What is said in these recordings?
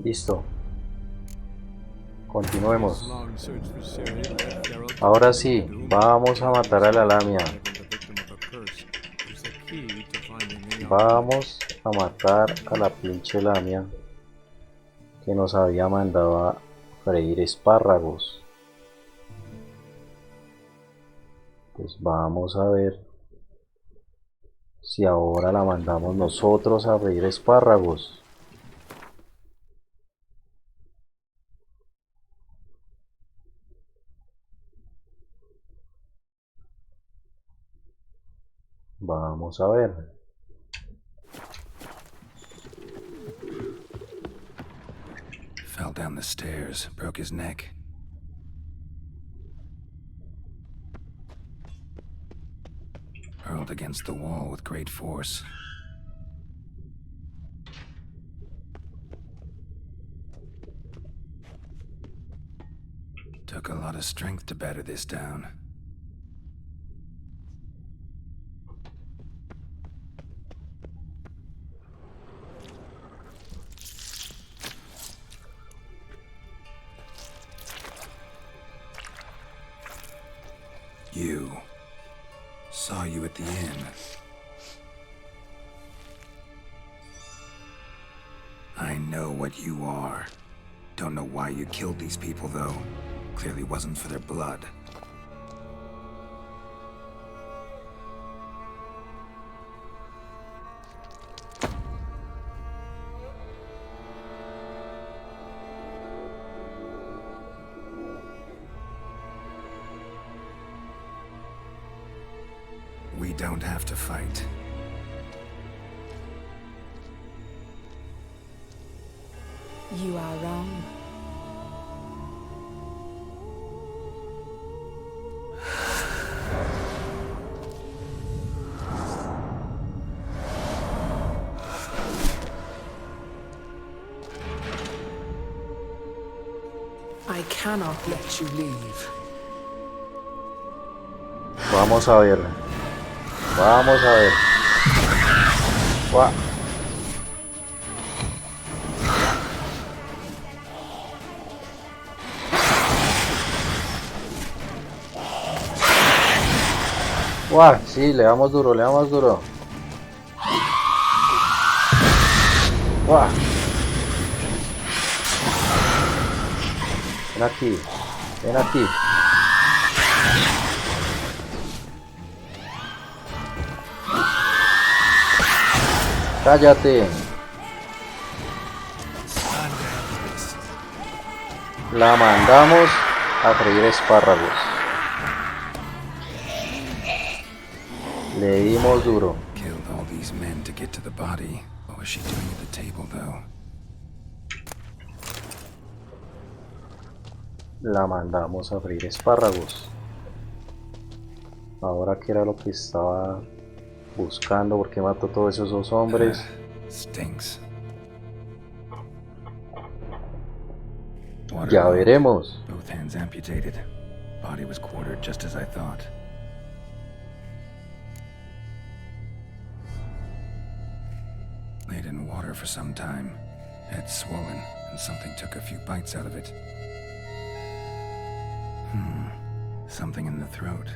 Listo. Continuemos. Ahora sí, vamos a matar a la lamia. Vamos a matar a la pinche lamia que nos había mandado a freír espárragos. Pues vamos a ver si ahora la mandamos nosotros a freír espárragos. Vamos a ver. Fell down the stairs, broke his neck. Hurled against the wall with great force. Took a lot of strength to batter this down. You. Saw you at the inn. I know what you are. Don't know why you killed these people, though. Clearly wasn't for their blood. We don't have to fight. You are wrong. I cannot let you leave. Vamos a ver. Vamos a ver. ¡Guau! ¡Guau! Sí, le damos duro, le damos duro. ¡Guau! Ven aquí, ven aquí. Cállate. La mandamos a freír espárragos. Le dimos duro. Killed all these men to get to the body. What was she doing at the table, though? La mandamos a freír espárragos. Ahora, ¿qué era lo que estaba buscando? ¿Por qué mató a todos esos hombres? Stinks. Ya veremos. Both hands amputated. Body was quartered just as I thought. Laid in water for some time. Head swollen, and something took a few bites out of it. Something in the throat.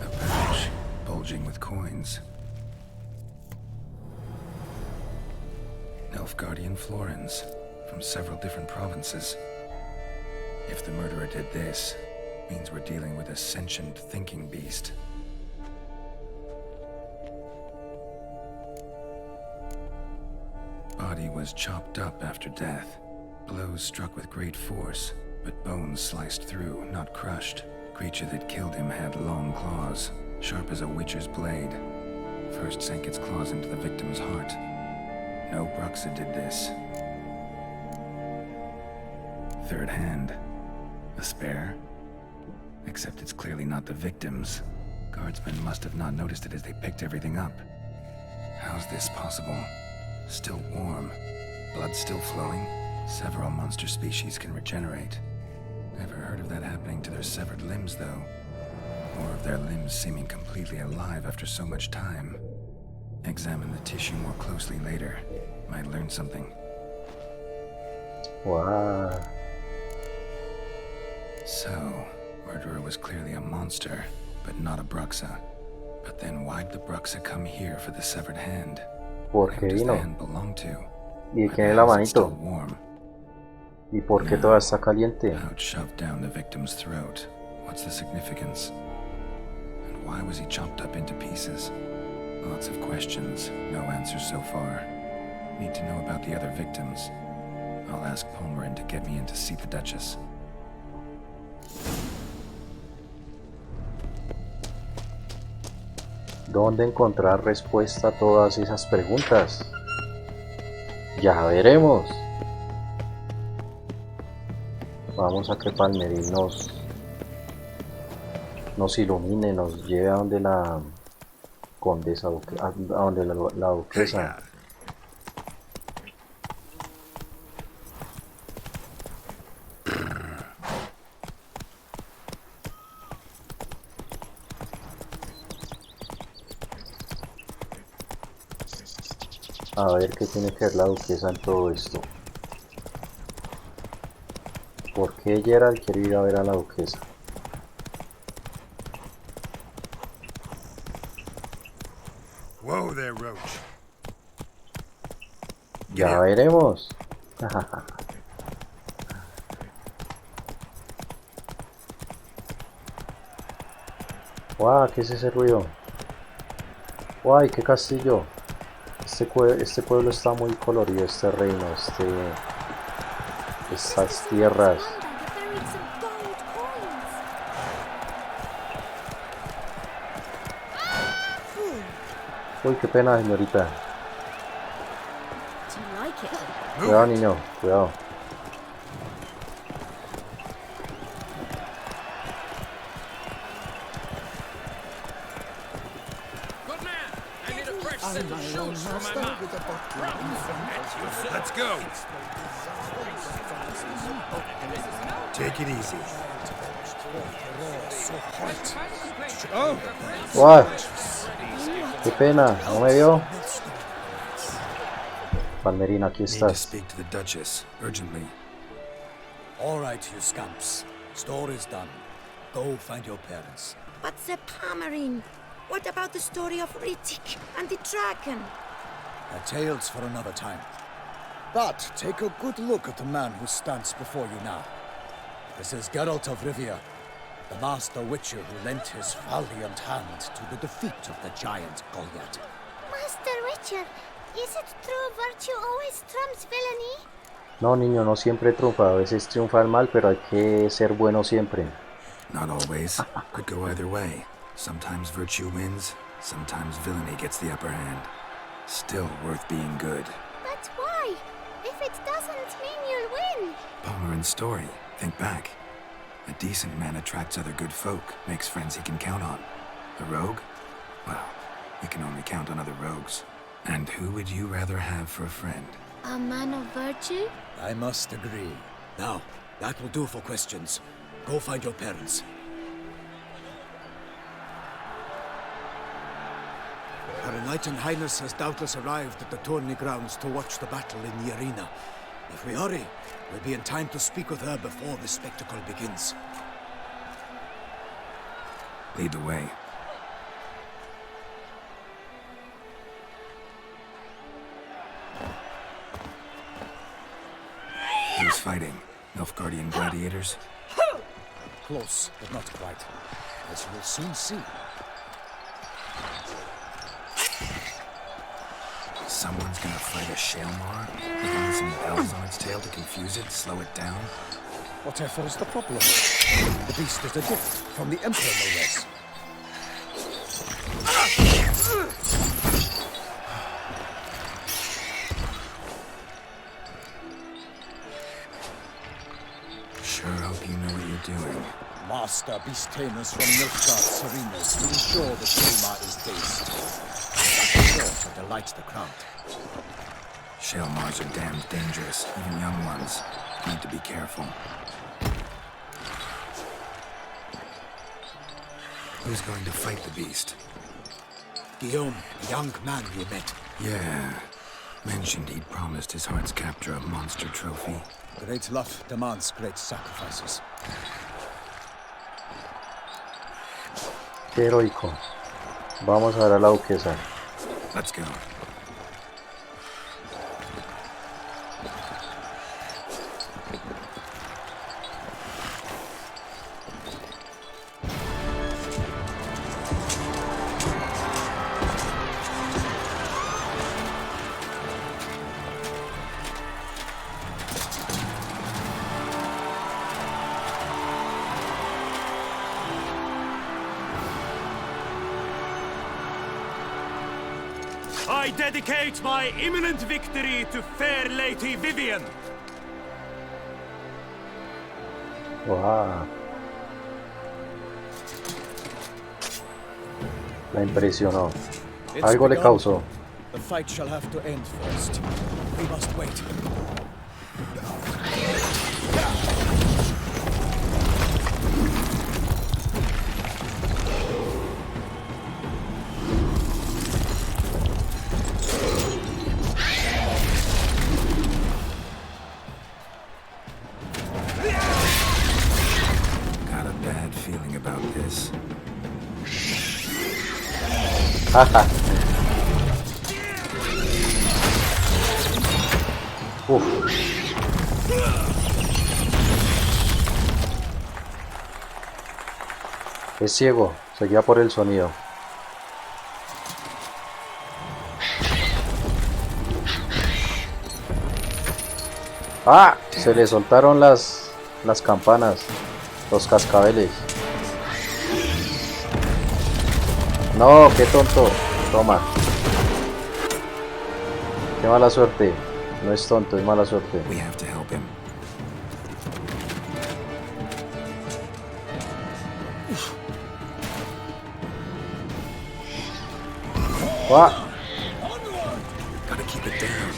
A pouch, bulging with coins. Nilfgaardian florins, from several different provinces. If the murderer did this, means we're dealing with a sentient thinking beast. Body was chopped up after death. Blows struck with great force, but bones sliced through, not crushed. Creature that killed him had long claws, sharp as a witcher's blade. First sank its claws into the victim's heart. No Bruxa did this. Third hand. A spare? Except it's clearly not the victim's. Guardsmen must have not noticed it as they picked everything up. How's this possible? Still warm. Blood still flowing? Several monster species can regenerate. Never heard of that happening to their severed limbs, though. Or of their limbs seeming completely alive after so much time. Examine the tissue more closely later. Might learn something. Wow. So, murderer was clearly a monster, but not a Bruxa. But then why'd the Bruxa come here for the severed hand? ¿Por Who qué does the vino? hand belong to? ¿Y Why quién the es la hell is it still manito? warm? ¿Y por qué toda está caliente? Pouch shoved down the victim's throat. What's the significance? And why was he chopped up into pieces? Lots of questions, no answers so far. Need to know about the other victims. I'll ask Palmerin to get me in to see the Duchess. ¿Dónde encontrar respuesta a todas esas preguntas? Ya veremos. Vamos a que Palmerin nos ilumine, nos lleve a donde la condesa, a donde la duquesa. A ver qué tiene que ver la duquesa en todo esto. ¿Por qué Gerald quiere ir a ver a la duquesa? Whoa there, Roach. Ya veremos. Guau, ¿qué es ese ruido? Guay, qué castillo. Este pueblo está muy colorido, este reino, estas tierras. Uy, qué pena, señorita. Cuidado, niño, cuidado. Let's go. Take it easy. Oh, Guau, qué pena, ¿no me vio? Palmerin, aquí Need to estás. speak to the Duchess, urgently. All right, you scamps. Story's done. Go find your parents. But the Palmerin, what about the story of Rittik and the dragon? A tale's for another time. But take a good look at the man who stands before you now. This is Gerald of Rivia, the master witcher who lent his valiant hand to the defeat of the giant Goliath. Master Witcher, is it true virtue always trumps villainy? No, niño, no siempre triunfa. A veces triunfa el mal, pero hay que ser bueno siempre. Not always. Could go either way. Sometimes virtue wins, sometimes villainy gets the upper hand. Still worth being good. But why? If it doesn't mean you'll win. Palmerin's story. Think back. A decent man attracts other good folk, makes friends he can count on. A rogue? Well, we can only count on other rogues. And who would you rather have for a friend? A man of virtue? I must agree. Now, that will do for questions. Go find your parents. Her Enlightened Highness has doubtless arrived at the tourney grounds to watch the battle in the arena. If we hurry, we'll be in time to speak with her before the spectacle begins. Lead the way. Who's fighting? Nilfgaardian gladiators? Close, but not quite. As you will soon see. Someone's gonna fight a Shaelmar? Leaving some bells on its tail to confuse it, slow it down? Whatever is the problem? The beast is a gift from the Emperor, no less. Sure hope you know what you're doing. Master Beast Tamers from Nilfgaard's arenas to ensure the Shaelmar is dazed. That is sure to delight the crowd. Shaelmars are damned dangerous, even young ones. Need to be careful. Who's going to fight the beast? Guillaume, the young man you met. Yeah. Mentioned he'd promised his heart's capture a monster trophy. Great love demands great sacrifices. Qué heroico. Vamos a ver a la duquesa. Let's go. I dedicate my imminent victory to fair Lady Vivian. Wow. La impresionó. It's Algo le begun. causó. The fight shall have to end first. We must wait. Got a bad feeling about this. Uf. Es ciego, se guía por el sonido. ¡Ah! Se le soltaron las campanas, los cascabeles. No, qué tonto. Toma. Qué mala suerte. No es tonto, es mala suerte. We have to help him. ¡Guau! Gotta keep it down.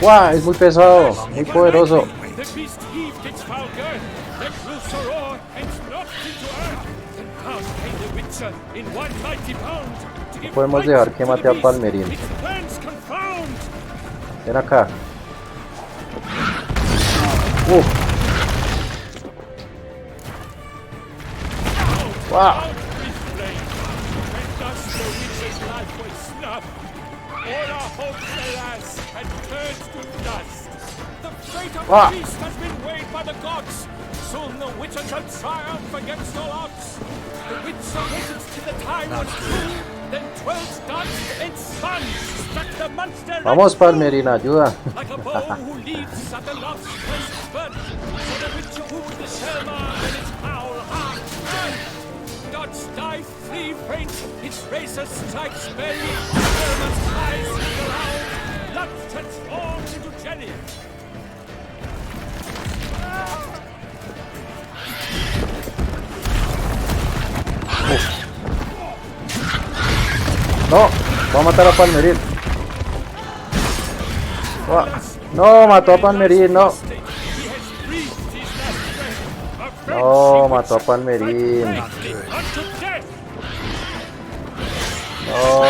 ¡Guau! Es muy pesado, muy poderoso. The beast heaved its foul girth, let loose a roar, and dropped into earth. Then out came the Witcher in one mighty bound. To give Podemos fight dejar que to mate the a beast, Palmerín. its plans confound. Ven acá. ¡Uf! ¡Guau! Out with flame, and thus the Witcher's life was snuffed. All our hopes, alas, had turned to dust. The fate of Ah. the beast has been weighed by the gods. Soon the Witcher shall triumph against all odds. The Witcher waited till the time was true. Then 12 darts and suns struck the monster. Vamos, Palmerín, ayuda. Like a bow who leads at the love's first burnt. So the Witcher wooed the Selma and its foul heart burnt. Gods die, flee, faint, its racer strikes belly. Selma's eyes hit around, blood transformed into jelly. No, va a matar a Palmerín. ¡Guau! No, mató a Palmerín, no. He has breathed his last breath. A No, mató a Palmerín. unto death. No.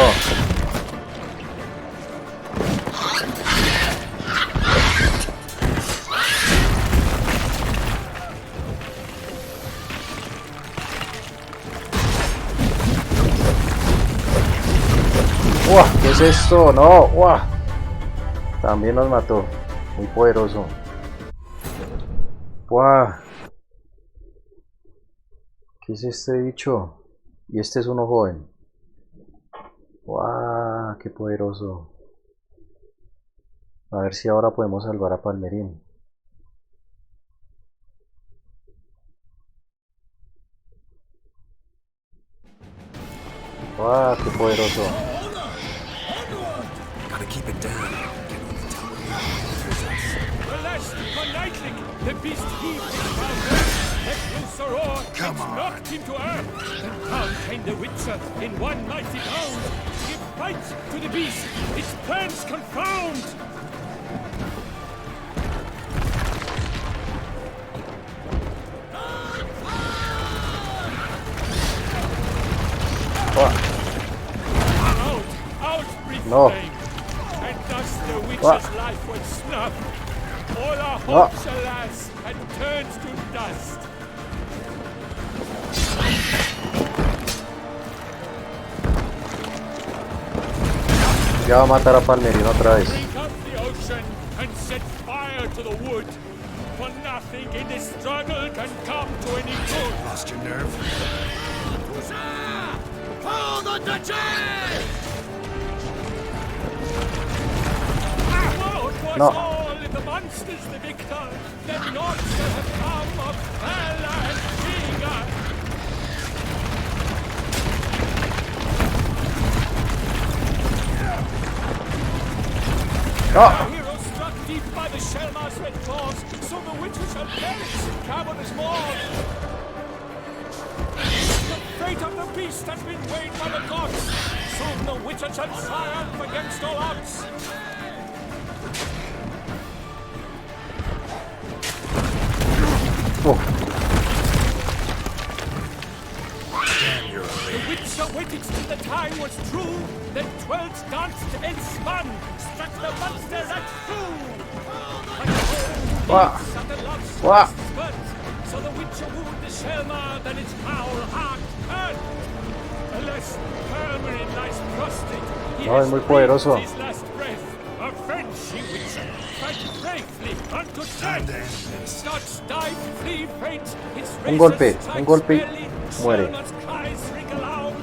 ¡Uah! ¿Qué es esto? No, ¡uah! También nos mató. Muy poderoso. ¡Uah! ¿Qué es este bicho? Y este es uno joven. ¡Uah! ¡Qué poderoso! A ver si ahora podemos salvar a Palmerín. ¡Uah! ¡Qué poderoso! Gotta keep it down. Alas, for Nightling, the beast heaved his foul breath, let loose a roar, Come and on. knocked him to earth. Then down came the Witcher in one mighty bound. To give fight to the beast, its plans confound. ¡Uah! No. flame. And thus the witch's What? life was snuffed. All our No. hopes, alas, had turned to dust. Ya va a matar a Palmerino otra vez. Drink up the ocean and set fire to the wood. For nothing in this struggle can come to any good. Lost your nerve? Pull the Duchy! Was No. all the monsters the victor, then naught shall have come of valor and vigor. No. Our hero struck deep by the Shellmar's red claws, so the witcher shall perish in cavernous maw. The fate of the beast has been weighed by the gods. Soon the witcher shall triumph against all odds. Oh. Damn, you're a The witcher waited till the time was true, then 12 danced and spun, struck the monster right through. But the Wah. whole beast at the love's Wah. spurt, so the witcher wooed the Shellmar, then its foul heart turned. Alas, Hermerin lies prostrate. He No, has es muy breathed poderoso. his last breath. Avenge, ye witcher, fight bravely unto Time to death. end this. Dodge, dive, flee, faint. Its Un golpe, razor un strikes golpe y barely. muere. Shellmar's cries ring aloud.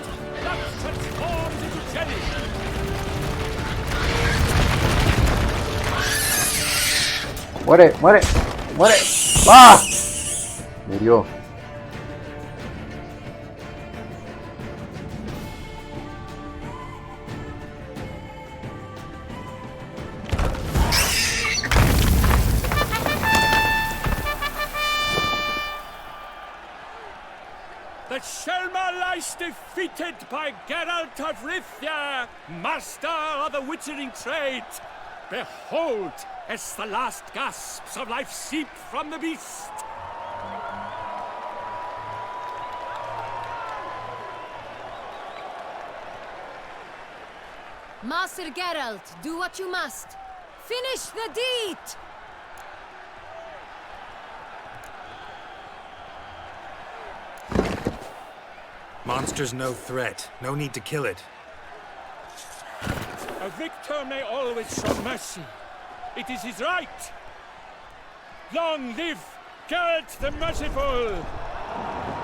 Blood transformed into jelly. Muere, muere, muere. ¡Ah! Murió. The Shellmar lies defeated by Gerald of Rivia, master of the witchering trade. Behold, as the last gasps of life seep from the beast. Master Gerald, do what you must. Finish the deed! Monster's no threat. No need to kill it. A victor may always show mercy. It is his right. Long live Gerald the Merciful!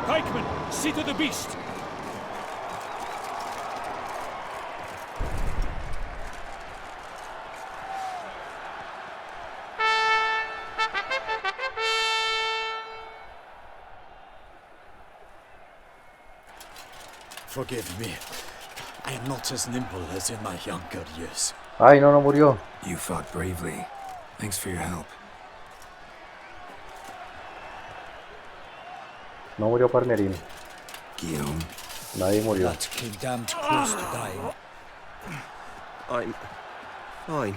Pikeman, see to the beast. Forgive me. I am not as nimble as in my younger years. Ay, no, no murió. You fought bravely. Thanks for your help. No murió Palmerino. Guillaume, Nadie murió. That came damned close to dying. I'm fine.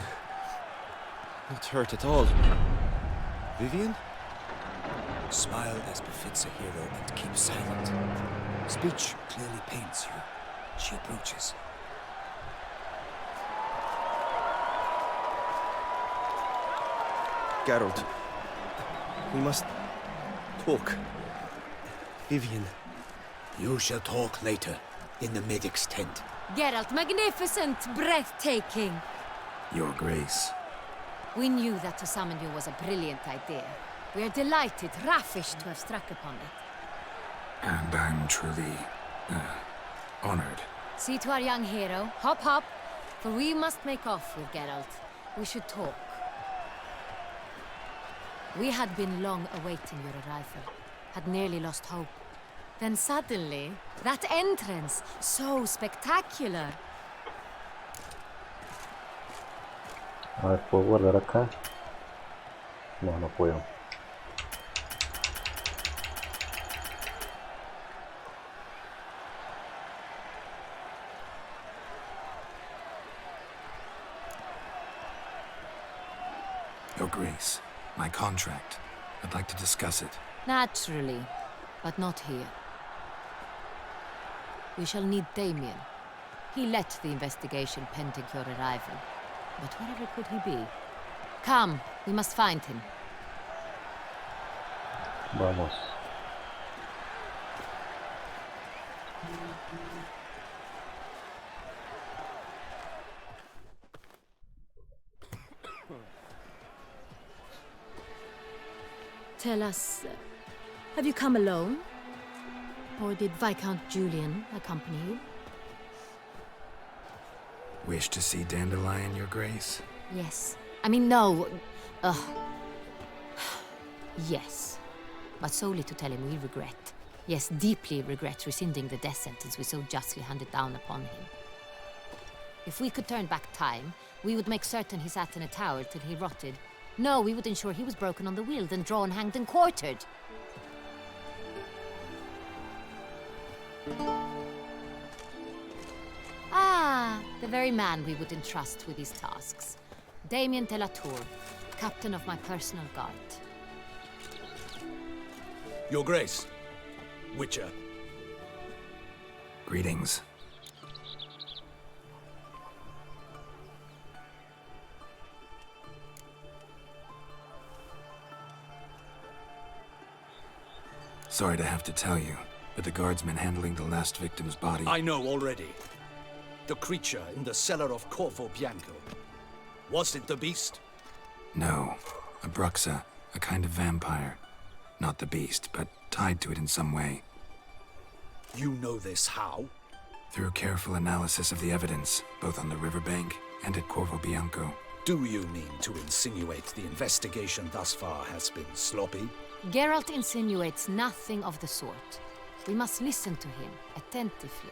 Not hurt at all. Vivian? Smile as befits a hero and keep silent. Speech clearly pains you. She approaches. Gerald. We must talk. Vivian. You shall talk later, in the medic's tent. Gerald, magnificent, breathtaking. Your Grace. We knew that to summon you was a brilliant idea. We are delighted, ravished to have struck upon it. And I'm truly, honored. See to our young hero. Hop, hop. For we must make off with Geralt. We should talk. We had been long awaiting your arrival. Had nearly lost hope. Then suddenly, that entrance, so spectacular. A ver, ¿puedo guardar acá? No, no puedo. Your Grace, my contract. I'd like to discuss it. Naturally, but not here. We shall need Damien. He let the investigation pending your arrival. But wherever could he be? Come, we must find him. Vamos. Tell us, have you come alone? Or did Viscount Julian accompany you? Wish to see Dandelion, Your Grace? Yes. I mean, no. Yes. But solely to tell him we regret. Yes, deeply regret rescinding the death sentence we so justly handed down upon him. If we could turn back time, we would make certain he sat in a tower till he rotted. No, we would ensure he was broken on the wheel, then drawn, hanged, and quartered. Ah, the very man we would entrust with these tasks. Damien de la Tour, captain of my personal guard. Your Grace, Witcher. Greetings. Sorry to have to tell you, but the guardsman handling the last victim's body... I know already. The creature in the cellar of Corvo Bianco. Was it the beast? No. A bruxa, a kind of vampire. Not the beast, but tied to it in some way. You know this how? Through careful analysis of the evidence, both on the riverbank and at Corvo Bianco. Do you mean to insinuate the investigation thus far has been sloppy? Gerald insinuates nothing of the sort. We must listen to him attentively.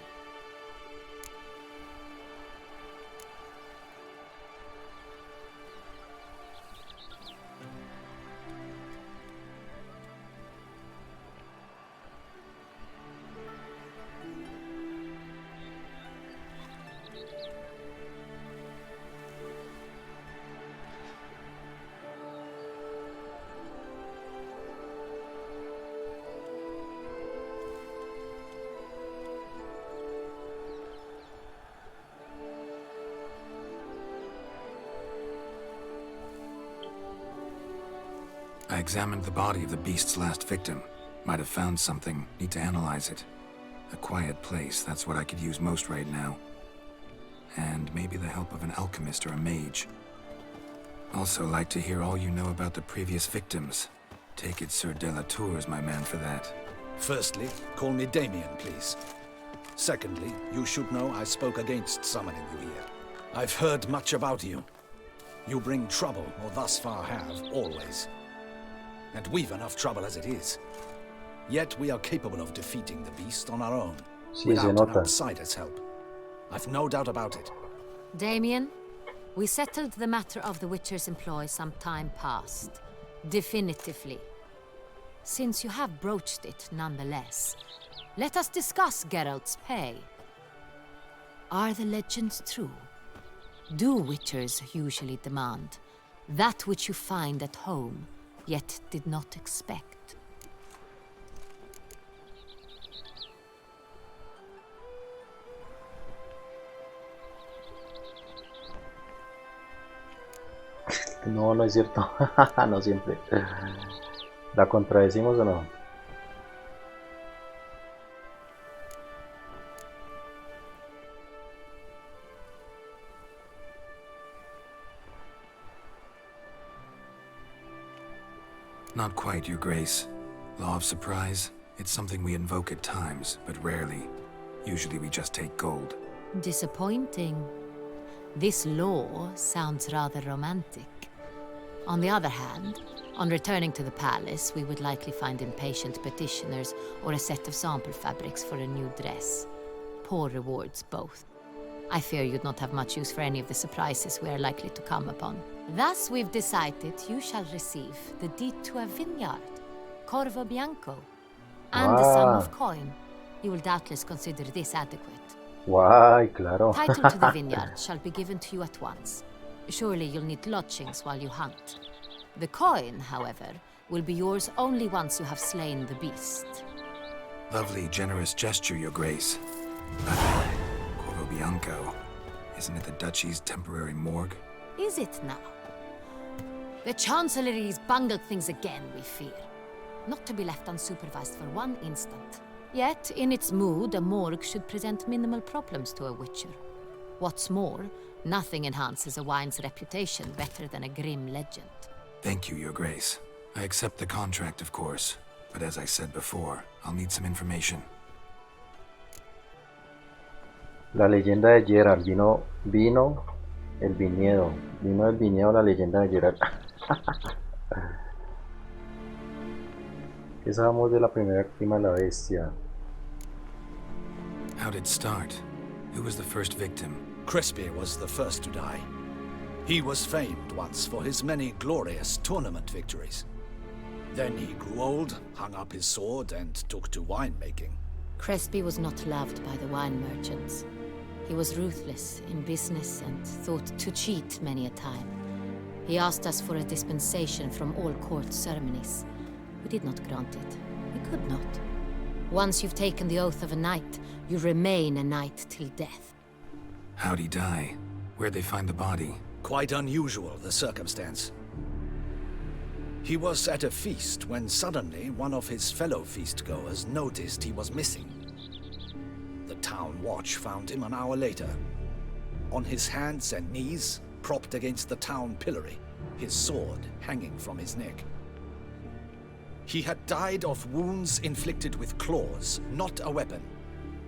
I examined the body of the beast's last victim. Might have found something. Need to analyze it. A quiet place, that's what I could use most right now. And maybe the help of an alchemist or a mage. Also like to hear all you know about the previous victims. Take it Sir de la Tour is my man for that. Firstly, call me Damien, please. Secondly, you should know I spoke against summoning you here. I've heard much about you. You bring trouble, or thus far have, always. And we've enough trouble as it is. Yet we are capable of defeating the beast on our own, without an outsider's help. I've no doubt about it. Damien, we settled the matter of the Witcher's employ some time past. Definitively. Since you have broached it nonetheless, let us discuss Gerald's pay. Are the legends true? Do Witchers usually demand that which you find at home, yet did not expect? No, no es cierto. No siempre. ¿La contradecimos o no? Not quite, Your Grace. Law of surprise, it's something we invoke at times, but rarely. Usually we just take gold. Disappointing. This law sounds rather romantic. On the other hand, on returning to the palace, we would likely find impatient petitioners or a set of sample fabrics for a new dress. Poor rewards, both. I fear you'd not have much use for any of the surprises we are likely to come upon. Thus, we've decided you shall receive the deed to a vineyard, Corvo Bianco, and a sum of coin. You will doubtless consider this adequate. Why, claro. Title to the vineyard shall be given to you at once. Surely you'll need lodgings while you hunt. The coin, however, will be yours only once you have slain the beast. Lovely, generous gesture, Your Grace. But Corvo Yonko. Isn't it the Duchy's temporary morgue? Is it now? The Chancellery's bungled things again, we fear. Not to be left unsupervised for one instant. Yet, in its mood, a morgue should present minimal problems to a witcher. What's more, nothing enhances a wine's reputation better than a grim legend. Thank you, Your Grace. I accept the contract, of course. But as I said before, I'll need some information. La leyenda de Gerald. Vino el viñedo. Vino el viñedo, la leyenda de Gerald. ¿Qué sabemos de la primera víctima de la bestia? How did it start? Who was the first victim? Crespi was the first to die. He was famed once for his many glorious tournament victories. Then he grew old, hung up his sword, and took to winemaking. Crespi was not loved by the wine merchants. He was ruthless in business and thought to cheat many a time. He asked us for a dispensation from all court ceremonies. We did not grant it. We could not. Once you've taken the oath of a knight, you remain a knight till death. How'd he die? Where'd they find the body? Quite unusual, the circumstance. He was at a feast when suddenly one of his fellow feastgoers noticed he was missing. The town watch found him an hour later. On his hands and knees, propped against the town pillory, his sword hanging from his neck. He had died of wounds inflicted with claws, not a weapon.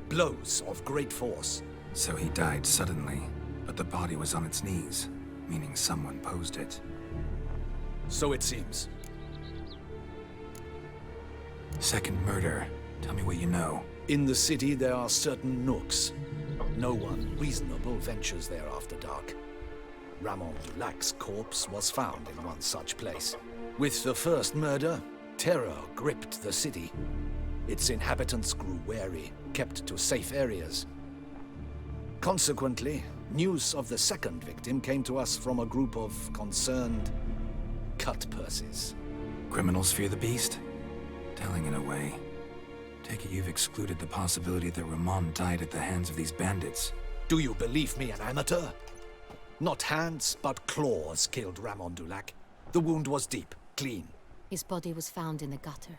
Blows of great force. So he died suddenly, but the body was on its knees, meaning someone posed it. So it seems. Second murder. Tell me what you know. In the city there are certain nooks. No one reasonable ventures there after dark. Ramon Dulac's corpse was found in one such place. With the first murder, terror gripped the city. Its inhabitants grew wary, kept to safe areas. Consequently, news of the second victim came to us from a group of concerned cut-purses. Criminals fear the beast? Telling in a way. Take it you've excluded the possibility that Ramon died at the hands of these bandits. Do you believe me an amateur? Not hands, but claws killed Ramon Dulac. The wound was deep, clean. His body was found in the gutter,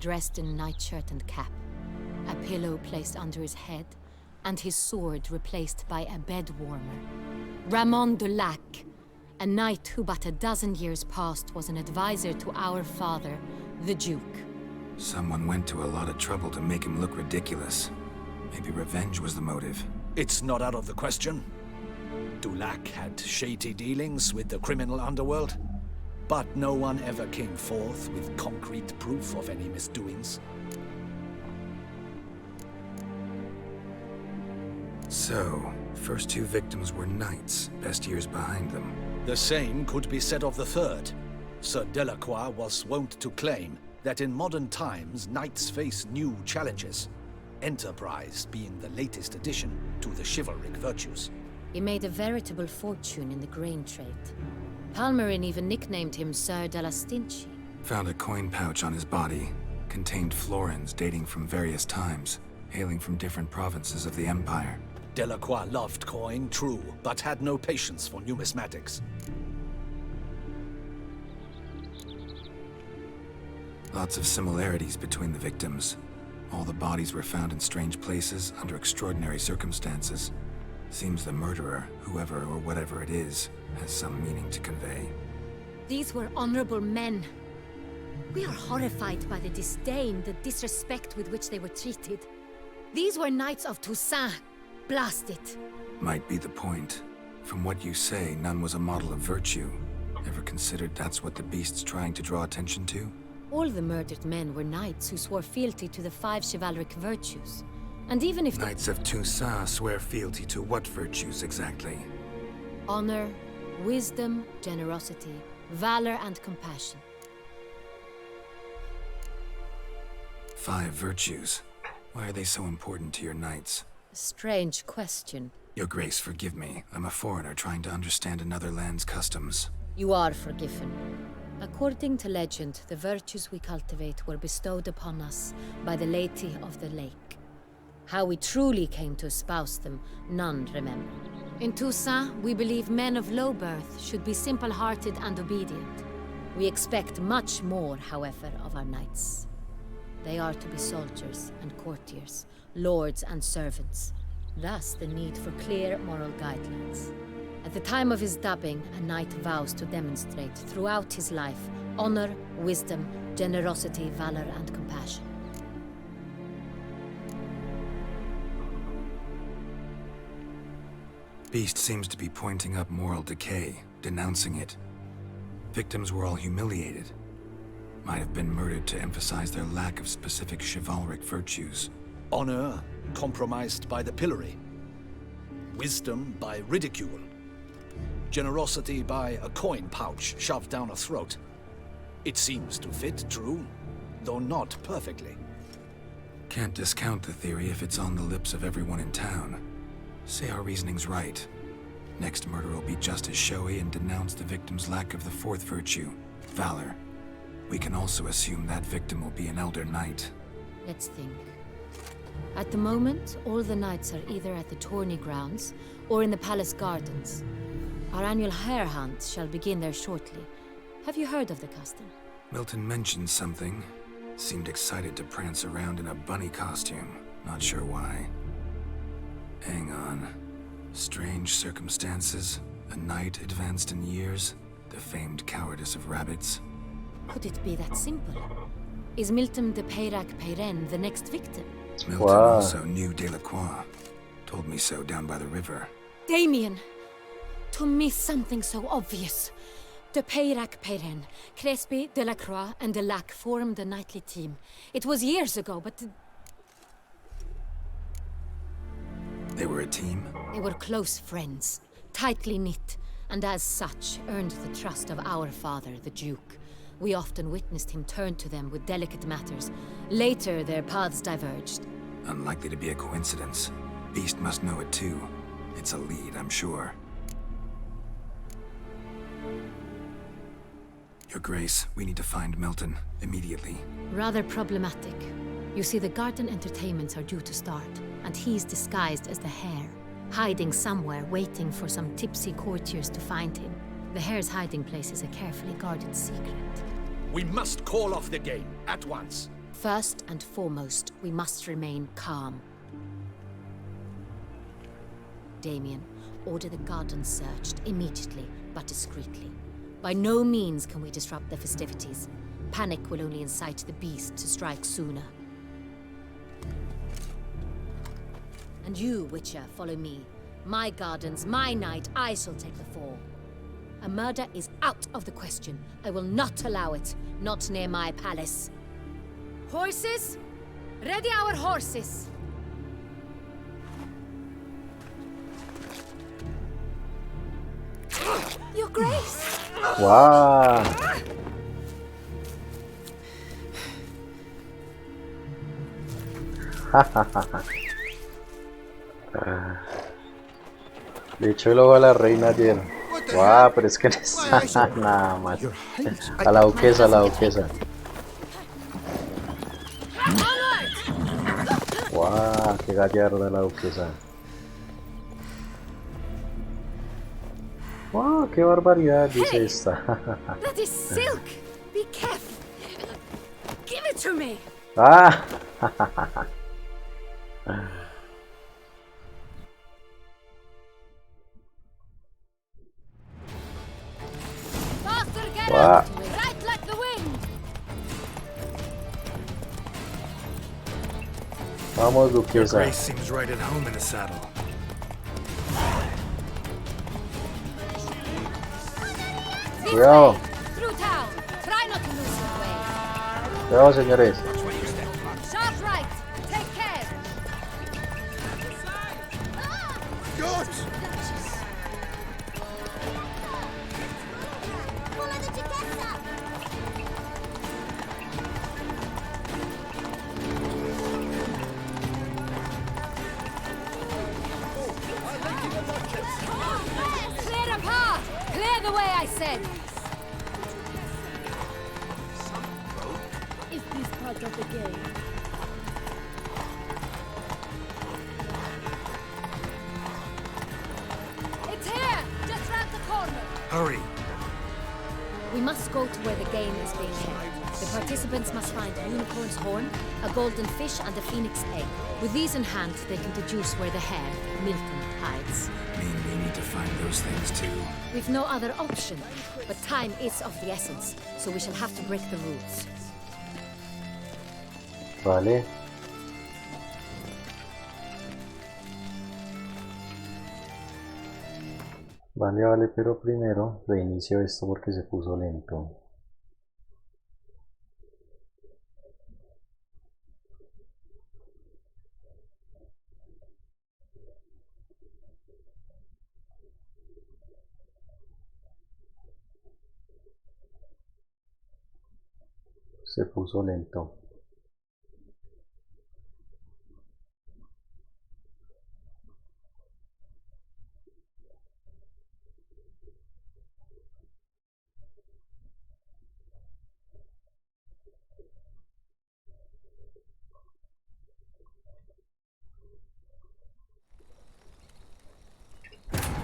dressed in a nightshirt and cap, a pillow placed under his head, and his sword replaced by a bed warmer. Ramon Dulac, a knight who but a dozen years past was an advisor to our father, the Duke. Someone went to a lot of trouble to make him look ridiculous. Maybe revenge was the motive. It's not out of the question. Dulac had shady dealings with the criminal underworld, but no one ever came forth with concrete proof of any misdoings. So, first two victims were knights, best years behind them. The same could be said of the third. Sir Delacroix was wont to claim that in modern times knights face new challenges, enterprise being the latest addition to the chivalric virtues. He made a veritable fortune in the grain trade. Palmerin even nicknamed him Sir de la Stinchi. Found a coin pouch on his body. Contained florins dating from various times, hailing from different provinces of the Empire. Delacroix loved coin, true, but had no patience for numismatics. Lots of similarities between the victims. All the bodies were found in strange places under extraordinary circumstances. Seems the murderer, whoever or whatever it is, has some meaning to convey. These were honorable men. We are horrified by the disdain, the disrespect with which they were treated. These were knights of Toussaint. Blast it. Might be the point. From what you say, none was a model of virtue. Ever considered that's what the beast's trying to draw attention to? All the murdered men were knights who swore fealty to the 5 chivalric virtues. And even if Knights of Toussaint swear fealty to what virtues exactly? honor, wisdom, generosity, valor, and compassion. 5 virtues. Why are they so important to your knights? A strange question. Your Grace, forgive me. I'm a foreigner trying to understand another land's customs. You are forgiven. According to legend, the virtues we cultivate were bestowed upon us by the Lady of the Lake. How we truly came to espouse them, none remember. In Toussaint, we believe men of low birth should be simple-hearted and obedient. We expect much more, however, of our knights. They are to be soldiers and courtiers, lords and servants. Thus, the need for clear moral guidelines. At the time of his dubbing, a knight vows to demonstrate throughout his life honor, wisdom, generosity, valor, and compassion. Beast seems to be pointing up moral decay, denouncing it. Victims were all humiliated. Might have been murdered to emphasize their lack of specific chivalric virtues. Honor compromised by the pillory. Wisdom by ridicule. Generosity by a coin pouch shoved down a throat. It seems to fit, true, though not perfectly. Can't discount the theory if it's on the lips of everyone in town. Say our reasoning's right. Next murder will be just as showy and denounce the victim's lack of the fourth virtue, valor. We can also assume that victim will be an elder knight. Let's think. At the moment, all the knights are either at the tourney grounds or in the palace gardens. Our annual hare hunt shall begin there shortly. Have you heard of the custom? Milton mentioned something. Seemed excited to prance around in a bunny costume. Not sure why. Hang on. Strange circumstances. A knight advanced in years. The famed cowardice of rabbits. Could it be that simple? Is Milton de Peyrac-Peyren the next victim? Milton also knew Delacroix. Told me so down by the river. Damien! To miss something so obvious. De Peyrac-Peyren, Crespi, Delacroix, and Delac formed a knightly team. It was years ago, but... They were a team? They were close friends, tightly knit, and as such earned the trust of our father, the Duke. We often witnessed him turn to them with delicate matters. Later, their paths diverged. Unlikely to be a coincidence. Beast must know it too. It's a lead, I'm sure. Your Grace, we need to find Milton, immediately. Rather problematic. You see, the garden entertainments are due to start, and he's disguised as the hare, hiding somewhere, waiting for some tipsy courtiers to find him. The hare's hiding place is a carefully guarded secret. We must call off the game, at once. First and foremost, we must remain calm. Damien, order the garden searched immediately, but discreetly. By no means can we disrupt the festivities. Panic will only incite the beast to strike sooner. And you, Witcher, follow me. My gardens, my night, I shall take the fall. A murder is out of the question. I will not allow it. Not near my palace. Horses? Ready our horses! Your Grace! Wow. Le echó el ojo a la reina ayer. Wow, pero es que no está nada más. A la duquesa, a la duquesa. Wow, qué gallarda la duquesa. Wow, qué barbaridad dice esta. That is silk! Be careful! Give it to me! Ah. Faster, Gerald! Wow. Right like the wind! Vamos, Your duquesa. Grace seems right at home in the saddle. This Cuidado. way! Through town! Try not to lose your way! Cuidado, señores. Sharp right! Take care! Good! Follow the Duquesa! Clear a path! Clear the way, I said! Is this part of the game? Hurry. We must go to where the game is being held. The participants must find a unicorn's horn, a golden fish, and a phoenix egg. With these in hand, they can deduce where the hare, Milton, hides. Mean we need to find those things too? We've no other option, but time is of the essence, so we shall have to break the rules. Vale. Vale, pero primero reinicio esto porque se puso lento. Se puso lento.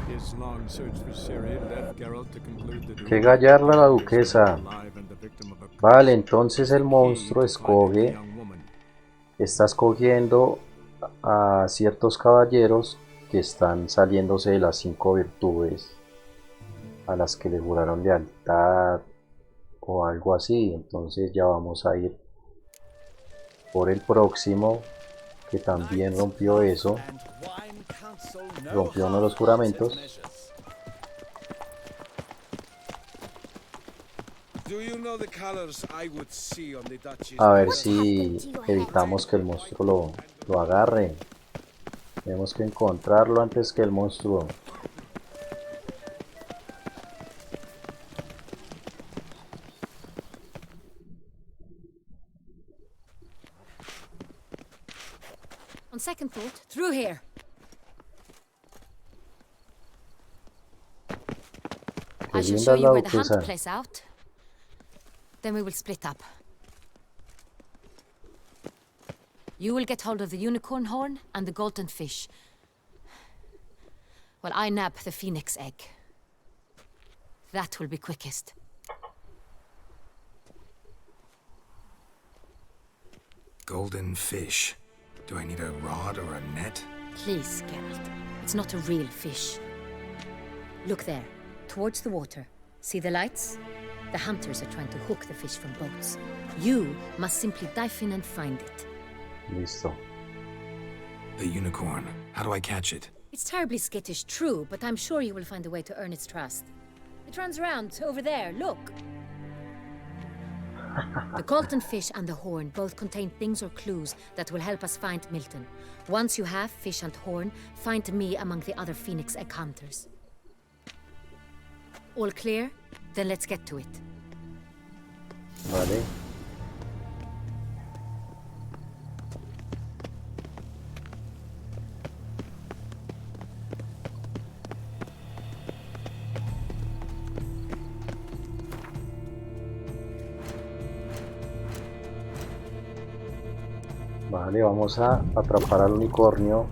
His long search for Siri led Gerald to conclude that Qué gallarda la duquesa. Vale, entonces el monstruo escoge, está escogiendo a ciertos caballeros que están saliéndose de las 5 virtudes a las que le juraron lealtad o algo así. Entonces ya vamos a ir por el próximo que también rompió eso, rompió uno de los juramentos. A ver si evitamos que el monstruo lo agarre. Tenemos que encontrarlo antes que el monstruo. On second thought, through here. I shall show you where the hunt plays out. Then we will split up. You will get hold of the unicorn horn and the golden fish, while I nab the phoenix egg. That will be quickest. Golden fish. Do I need a rod or a net? Please, Gerald. It's not a real fish. Look there, towards the water. See the lights? The hunters are trying to hook the fish from boats. You must simply dive in and find it. Listo. The unicorn. How do I catch it? It's terribly skittish, true, but I'm sure you will find a way to earn its trust. It runs around over there, look. The golden fish and the horn both contain things or clues that will help us find Milton. Once you have fish and horn, find me among the other phoenix egg hunters. All clear? Then let's get to it. Vale. Vale, vamos a atrapar al unicornio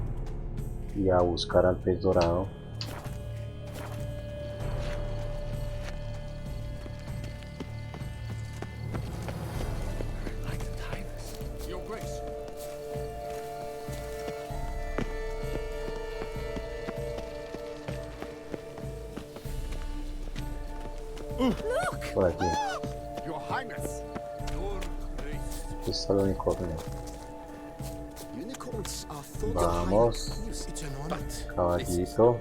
y a buscar al pez dorado. Por aquí. Aquí está el unicornio. Vamos, caballito.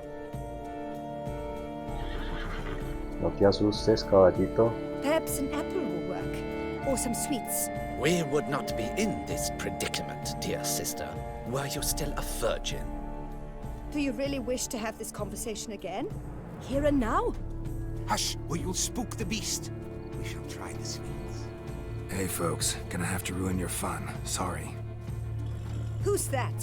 No te asustes, caballito. Perhaps an apple will work, or some sweets. We would not be in this predicament, dear sister, were you still a virgin. Do you really wish to have this conversation again? Here and now? Hush, or you'll spook the beast. We shall try the sweets. Hey folks, gonna have to ruin your fun. Sorry. Who's that?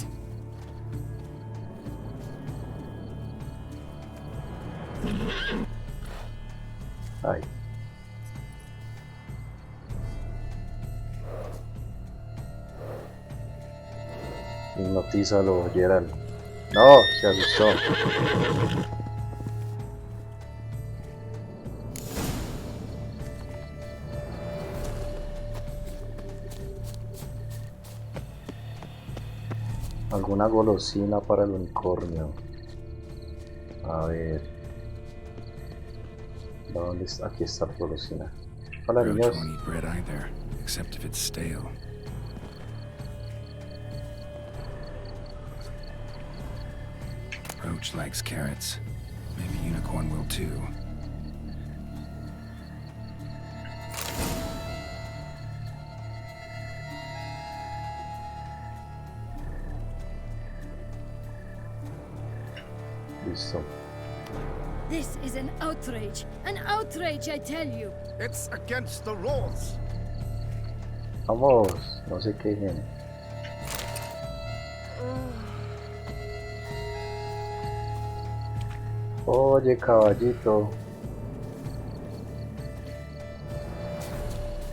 Ay. Hipnotízalo, Gerald. No, se asustó. alguna golosina para el unicornio. A ver. ¿Dónde está? Aquí está la golosina. Hola, Roach niños. won't eat bread either, except if it's stale. Roach likes carrots. Maybe Unicorn will too. Listo. This is an outrage. An outrage, I tell you. It's against the rules. Vamos, no se quejen. Oye, caballito.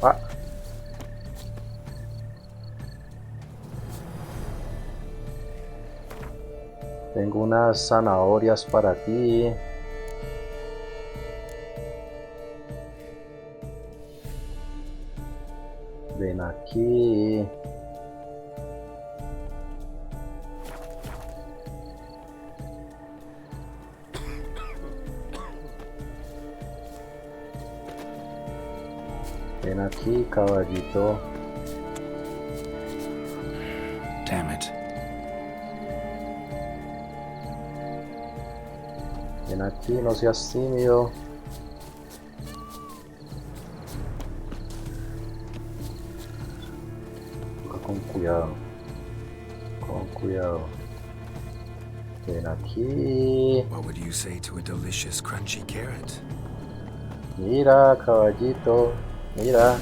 Ah. Tengo unas zanahorias para ti. Ven aquí. Ven aquí, caballito. Damn it. Ven aquí, no seas tímido. Con cuidado. Con cuidado. Ven aquí. What would you say to a delicious crunchy carrot? Mira, caballito. Mira.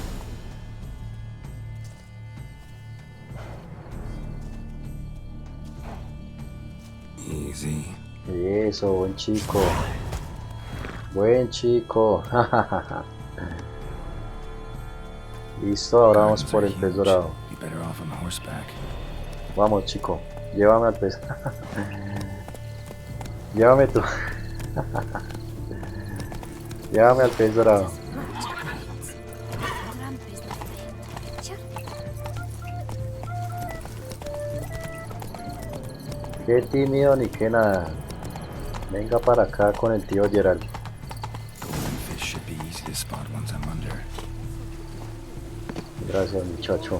Easy. Eso, buen chico. Buen chico. Listo, ahora vamos por el pez dorado. Be better off on horseback. Vamos, chico. Llévame al pez. Llévame tú. Llévame al pez dorado. Qué tímido ni qué nada. Venga para acá con el tío Gerald. Golden fish should be easy to spot once I'm under. Gracias, muchacho.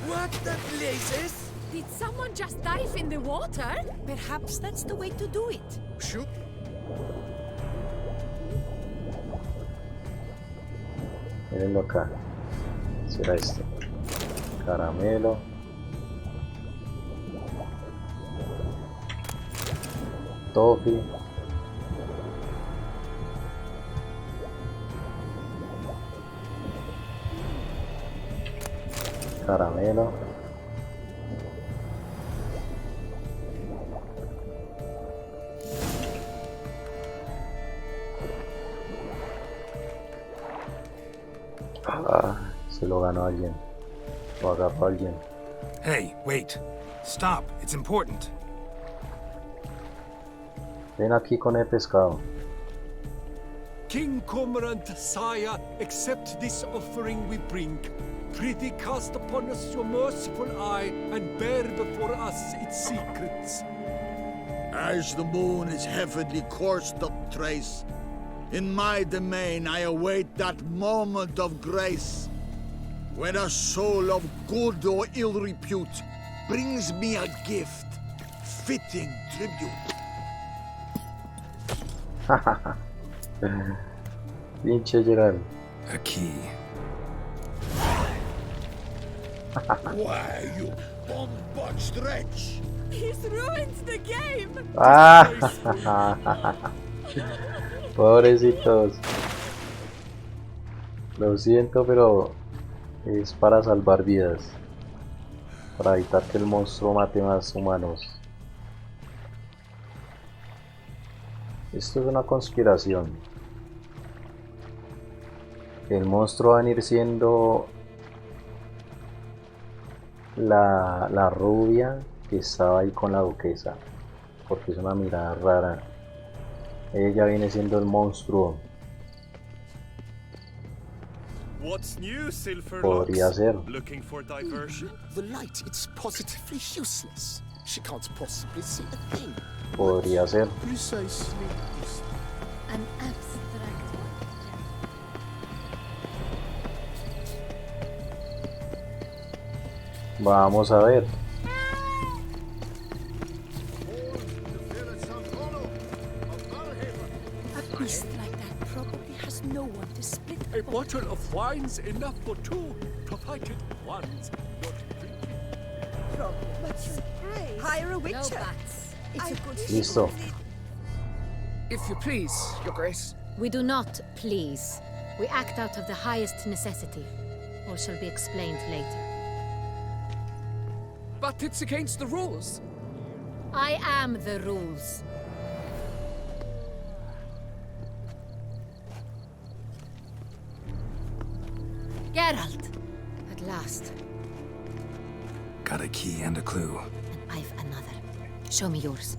What the blazes? Did someone just dive in the water? Perhaps that's the way to do it. Shoot. Mírenlo acá. Será este. Caramelo. Toffee. Caramelo. Ah, se lo ganó alguien. Lo agarró alguien. Hey, wait. Stop. It's important. Ven aquí con el pescado. King Cormorant, sire, accept this offering we bring. Prithee cast upon us your merciful eye, and bear before us its secrets. As the moon is heavenly coursed up trace, in my domain I await that moment of grace, when a soul of good or ill repute brings me a gift, fitting tribute. Pinche Gerald. A key. Why, you bomb-botched wretch? He's ruined the game! Ah, pobrecitos. Lo siento, pero es para salvar vidas. Para evitar que el monstruo mate más humanos. Esto es una conspiración. El monstruo va a venir siendo la rubia que estaba ahí con la duquesa, porque es una mirada rara. Ella viene siendo el monstruo. What's new, Silver Podría ser. Looking for diversion? The light, it's positively useless. She can't possibly see a thing. Podría ser. Precisely. An abstract Vamos a ver. A beast like that probably has no one to split. A bottle of wine's enough for two, provided one's not drinking. Hire a no witcher. bats. It's a good Listo. If you please, Your Grace. We do not please. We act out of the highest necessity. All shall be explained later. But it's against the rules. I am the rules. Gerald! At last. Got a key and a clue. And I've another. Show me yours.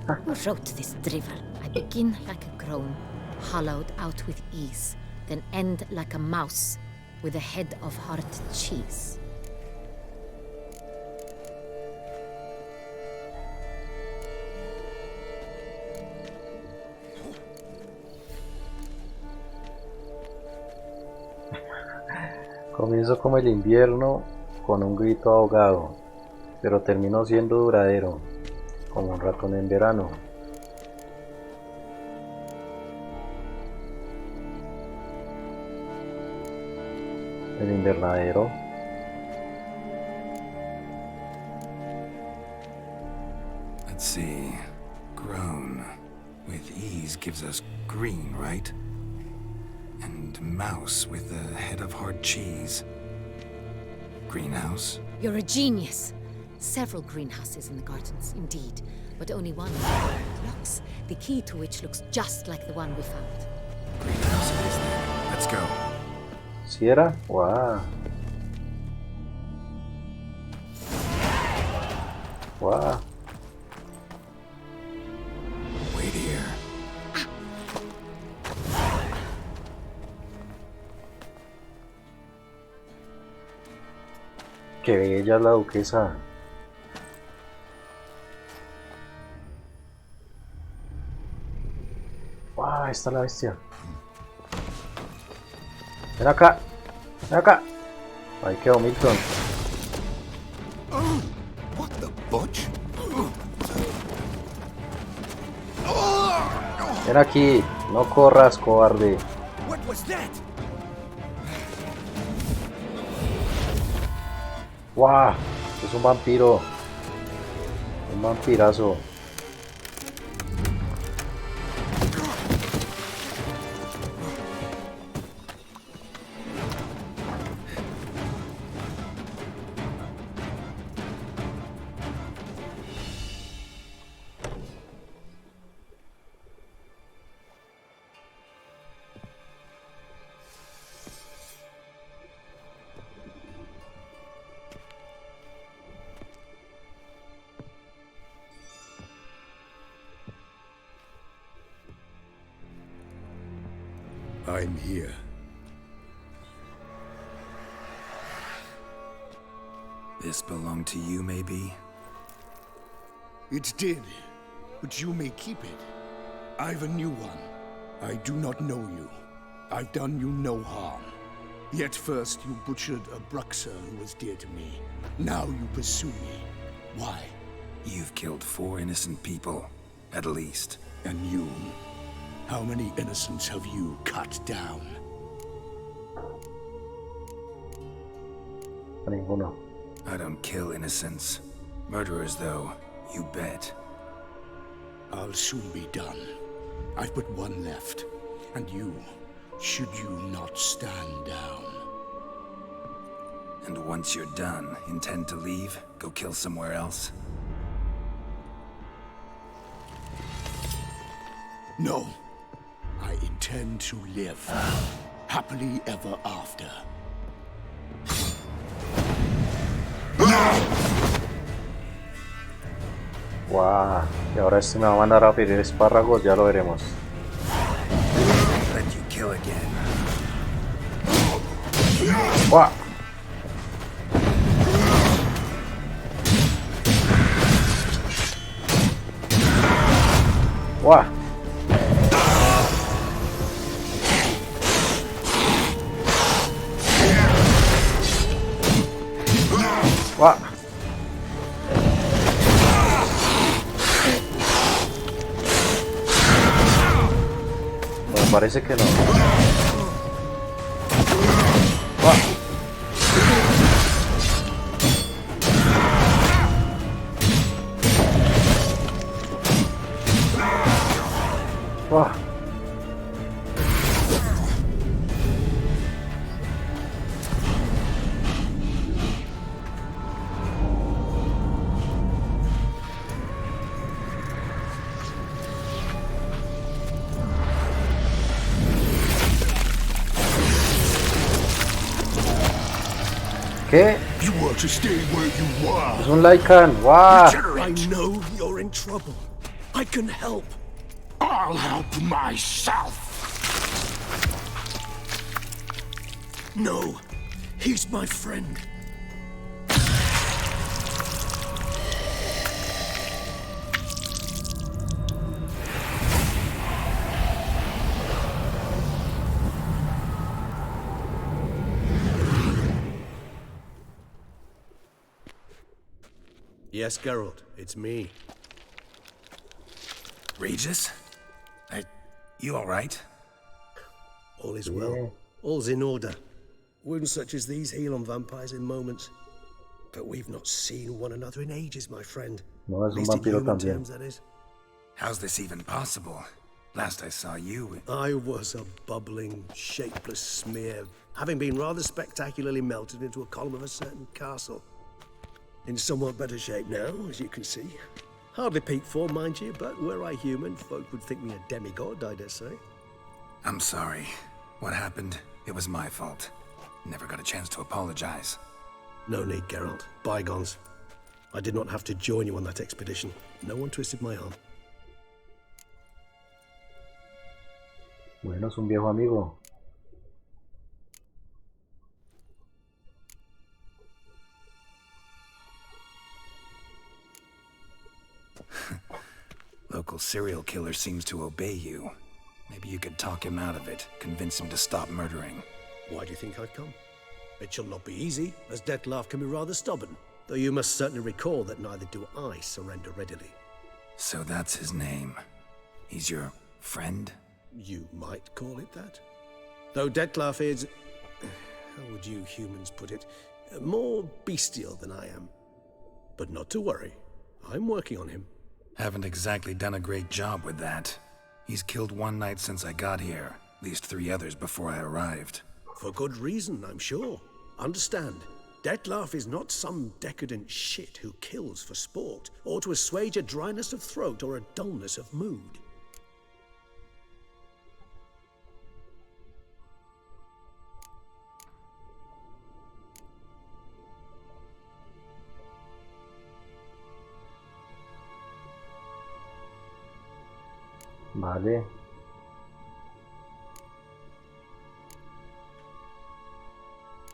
Who wrote this drivel? I begin like a groan, hollowed out with ease, then end like a mouse, with a head of hard cheese. Comienzo como el invierno con un grito ahogado, pero termino siendo duradero, como un ratón en verano. El invernadero. Let's see. Grown with ease gives us green, right? And mouse with a head of hard cheese. Greenhouse? You're a genius. Several greenhouses in the gardens, indeed, but only one locks, the key to which looks just like the one we found. Greenhouse it is then. Let's go. ¿Sí era? ¡Wow! ¡Wow! Wait here. ¡Qué bella es la duquesa! ¡Wow! Ahí está la bestia. ¡Ven acá! ¡Ven acá! Ahí quedó Milton. What the butch? Ven aquí. No corras, cobarde. What was that? ¡Wow! Es un vampiro. Un vampirazo. I'm here. This belonged to you, maybe? It did, but you may keep it. I've a new one. I do not know you. I've done you no harm. Yet first you butchered a Bruxer who was dear to me. Now you pursue me. Why? You've killed 4 innocent people, at least. And you? How many innocents have you cut down? Ninguno. I don't kill innocents. Murderers, though, you bet. I'll soon be done. I've but one left. And you, should you not stand down. And once you're done, intend to leave? Go kill somewhere else? No. I intend to live. Happily ever after. ¡Wow! Y ahora este me va a mandar a pedir espárragos, ya lo veremos. Let you kill it. again. ¡Buah! ¡Buah! ¡Buah! Bueno, parece que no. ¡Buah! ¡Buah! ¿Qué? You want to stay where you are. Es un Lycan. ¡Guau! I know you're in trouble. I can help. I'll help myself. No, he's my friend. Yes, Gerald, it's me. Regis? You alright? All is well. All's in order. Wounds such as these heal on vampires in moments. But we've not seen one another in ages, my friend. No, es At un least in vampiro human también. terms, that is. How's this even possible? Last I saw you... I was a bubbling, shapeless smear, having been rather spectacularly melted into a column of a certain castle. In somewhat better shape now, as you can see. Hardly peak form, mind you, but were I human, folk would think me a demigod, I dare say. I'm sorry. What happened? It was my fault. Never got a chance to apologize. No need, Gerald. Bygones. I did not have to join you on that expedition. No one twisted my arm. Bueno, es un viejo amigo. Local serial killer seems to obey you. Maybe you could talk him out of it, convince him to stop murdering. Why do you think I've come? It shall not be easy, as Dettlaff can be rather stubborn. Though you must certainly recall that neither do I surrender readily. So that's his name. He's your friend? You might call it that. Though Dettlaff is... how would you humans put it? More bestial than I am. But not to worry. I'm working on him. Haven't exactly done a great job with that. He's killed one knight since I got here, at least 3 others before I arrived. For good reason, I'm sure. Understand, Dettlaff is not some decadent shit who kills for sport, or to assuage a dryness of throat or a dullness of mood. Vale.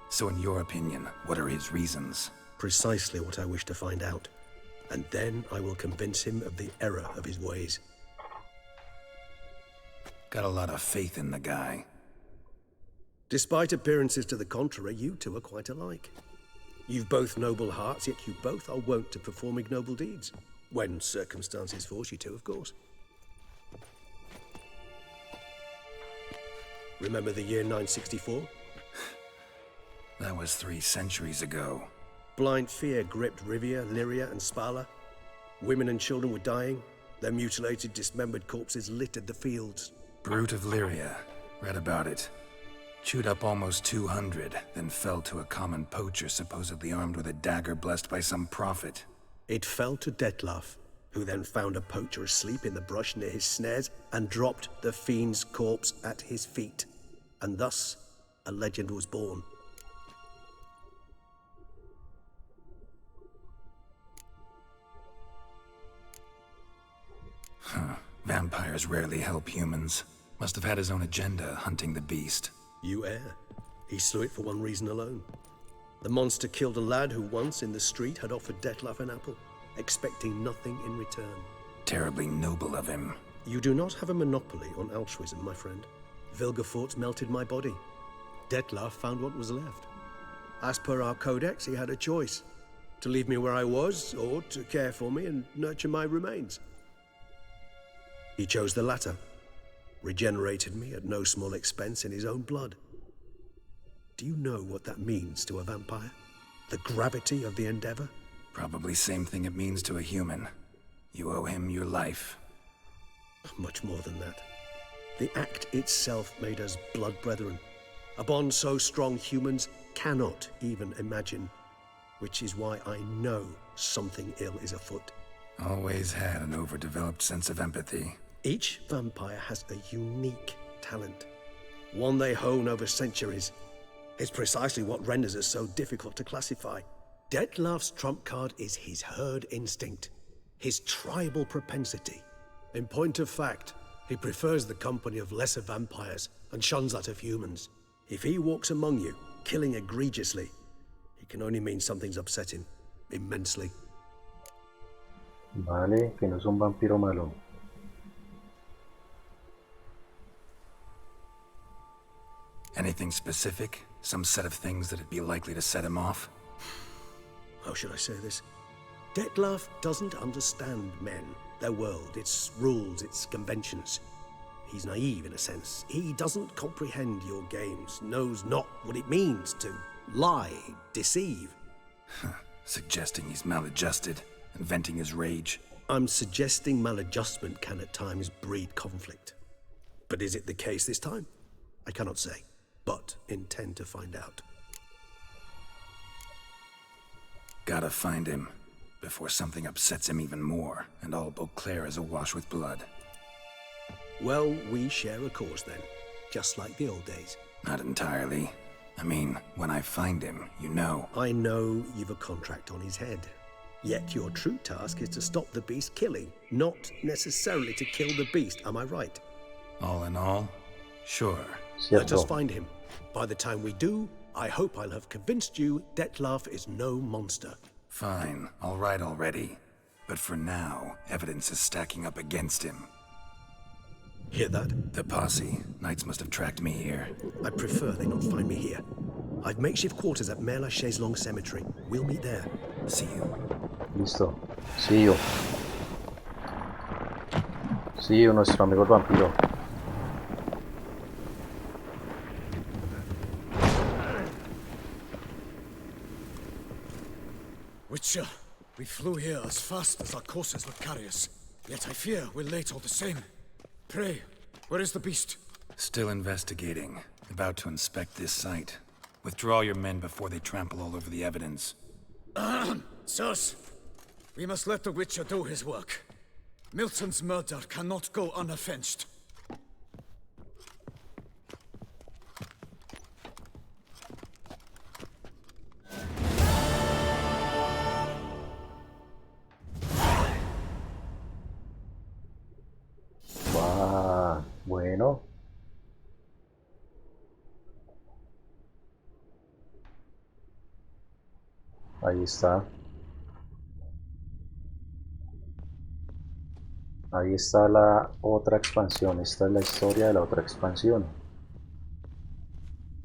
So in your opinion, what are his reasons? Precisely what I wish to find out. And then I will convince him of the error of his ways. Got a lot of faith in the guy. Despite appearances to the contrary, you two are quite alike. You've both noble hearts, yet you both are wont to perform ignoble deeds. When circumstances force you to, of course. Remember the year 964? That was 3 centuries ago. Blind fear gripped Rivia, Lyria, and Spala. Women and children were dying. Their mutilated, dismembered corpses littered the fields. Brute of Lyria. Read about it. Chewed up almost 200, then fell to a common poacher supposedly armed with a dagger blessed by some prophet. It fell to Dettlaff, who then found a poacher asleep in the brush near his snares and dropped the fiend's corpse at his feet. And thus, a legend was born. Huh. Vampires rarely help humans. Must have had his own agenda hunting the beast. You err. He slew it for one reason alone. The monster killed a lad who once in the street had offered Detlef an apple, expecting nothing in return. Terribly noble of him. You do not have a monopoly on altruism, my friend. Vilgefortz melted my body. Detlef found what was left. As per our codex, he had a choice. To leave me where I was, or to care for me and nurture my remains. He chose the latter. Regenerated me at no small expense in his own blood. Do you know what that means to a vampire? The gravity of the endeavor? Probably same thing it means to a human. You owe him your life. Much more than that. The act itself made us blood brethren. A bond so strong humans cannot even imagine. Which is why I know something ill is afoot. Always had an overdeveloped sense of empathy. Each vampire has a unique talent. One they hone over centuries. It's precisely what renders us so difficult to classify. Detlef's trump card is his herd instinct. His tribal propensity. In point of fact, he prefers the company of lesser vampires and shuns that of humans. If he walks among you, killing egregiously, it can only mean something's upsetting, immensely. Vale, que no es un vampiro malo. Anything specific? Some set of things that'd be likely to set him off? How should I say this? Detlef doesn't understand men, their world, its rules, its conventions. He's naive in a sense. He doesn't comprehend your games, knows not what it means to lie, deceive. Suggesting he's maladjusted, and venting his rage. I'm suggesting maladjustment can at times breed conflict. But is it the case this time? I cannot say, but intend to find out. Gotta find him, before something upsets him even more, and all Beauclair is awash with blood. Well, we share a cause then, just like the old days. Not entirely. I mean, when I find him, you know. I know you've a contract on his head. Yet your true task is to stop the beast killing, not necessarily to kill the beast, am I right? All in all, sure. Let us find him. By the time we do, I hope I'll have convinced you Detlef is no monster. Fine, all right already. But for now, evidence is stacking up against him. Hear that? The posse. Knights must have tracked me here. I prefer they not find me here. I've makeshift quarters at Mère Lachaise Long Cemetery. We'll meet there. See you. Listo. See you. See you, nuestro amigo el vampiro. Witcher, we flew here as fast as our courses would carry us. Yet I fear we're late all the same. Pray, where is the beast? Still investigating. About to inspect this site. Withdraw your men before they trample all over the evidence. Sirs, we must let the Witcher do his work. Milton's murder cannot go unavenged. Bueno. Ahí está. Ahí está la otra expansión. Esta es la historia de la otra expansión.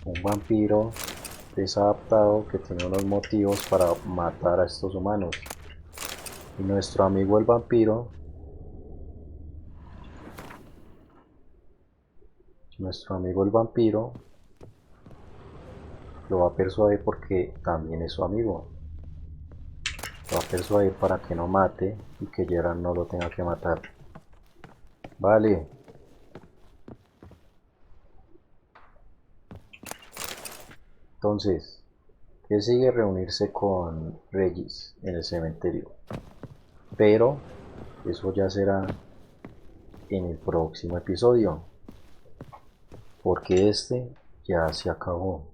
Un vampiro desadaptado que tiene unos motivos para matar a estos humanos. Y nuestro amigo el vampiro lo va a persuadir porque también es su amigo. Lo va a persuadir para que no mate y que Gerald no lo tenga que matar. Vale. Entonces, ¿qué sigue? Reunirse con Regis en el cementerio. Pero eso ya será en el próximo episodio. Porque este ya se acabó.